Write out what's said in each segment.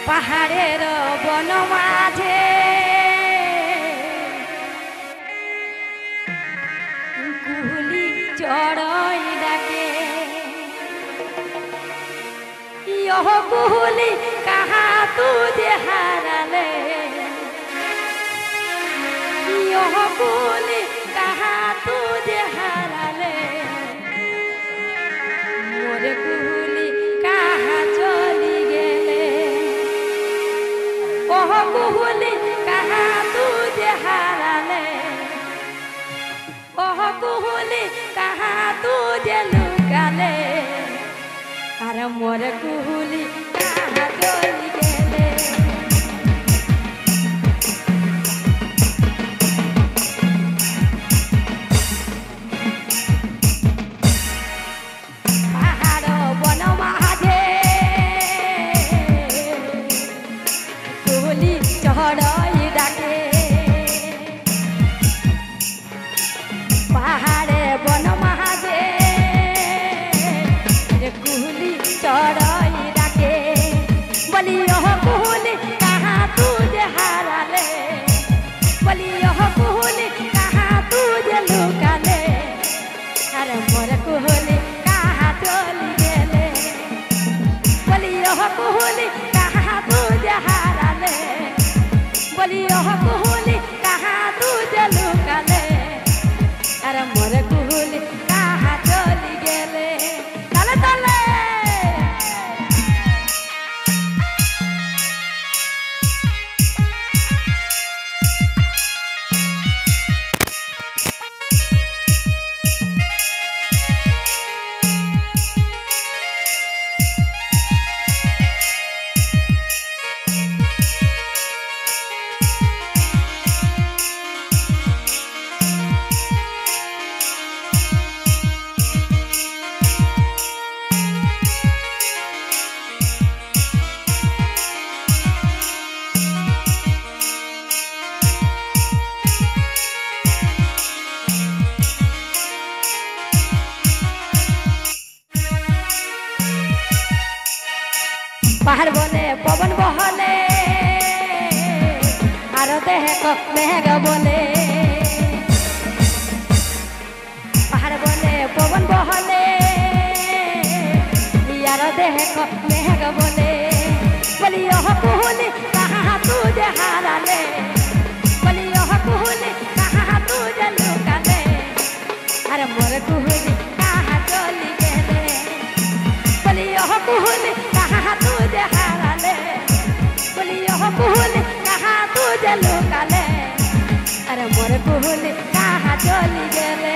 পাহাড়ের বন মাঝে কুহুলি চড়ই ডাকে यह कुहुली कहाँ तुझे हाराले यह कुहुली कहाँ तुझे हाराले मोरे कुहुली कहाँ चली गेले ओह कुहुली कहाँ तुझे हाराले ओह कुहुली कहाँ तुझे लुकाले अरे मोर कुहुली कहाँ चली गेले पहाड़ बन माझे कुहुली चढ़ई डाके पहाड़े बन माझे कुहुली चढ़ई डाके बोली यह कुहुली कहाँ तुझे हाराले बोली यह कुहुली कहाँ तुझे लुकाले अरे मोर कुहुली कहाँ चली गेले बोली यह कुहुली कहाँ तुझे हाराले बोली यह कुहुली कहाँ तुझे लुकाले अरे मोर कुहुली कहाँ चली गेले तले तले पहाड़ बोले पवन बहले आर देह को मेघ बोले पहाड़ बोले पवन बहले यार देह को मेघ बोले बोली यह कुहुली कहाँ तुझे हाराले बोली यह कुहुली कहाँ तुझे लुकाले अरे मोर कुहुली कहाँ चली गेले बोली यह कुहुली कहाँ तुझे हाराले बोली यह कुहुली कहाँ तुझे लुकाले अरे मोर कुहुली कहाँ चली गेले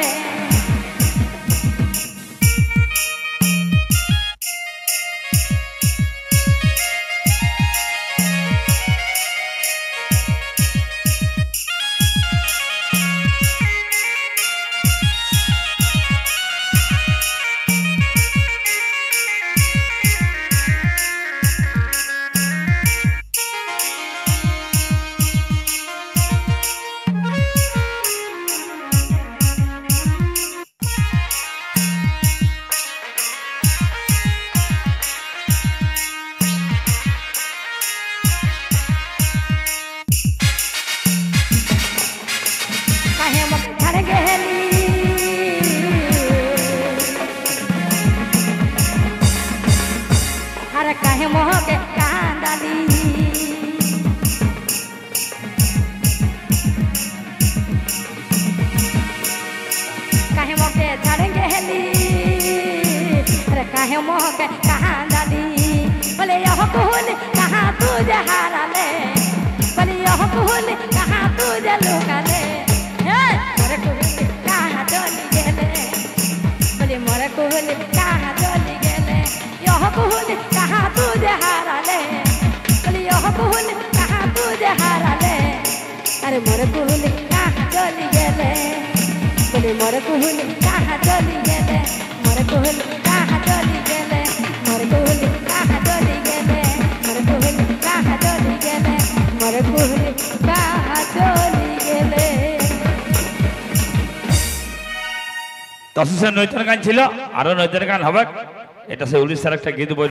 अरे काहे मोह के कांदाली काहे मोह के छाड़ेंगे हेली अरे काहे मोह के कांदाली बोले यह कुहुली कहाँ तुझे हाराले बोले यह कुहुली कहाँ तुझे लुकाले मोर कुहुली कहाँ चली गेले बोले मोर कुहुली कहाँ चली गेले यह कुहुली कहाँ तुझे हाराले बोली यह कुहुली कहाँ तुझे हाराले अरे मोर कुहुली कहाँ चली गेले बोली मोर कुहुली कहाँ चली गेले मोर कुहुली कहाँ चली गेले मोर कुहुली कहाँ चली गेले मोर कुहुली कहाँ चली गेले मोर कुहुली कहाँ चली गेले तसे नैतर गान छिलो आरो नैतर गान হবে এটা সে উড়িষ্যার একটা গীত বই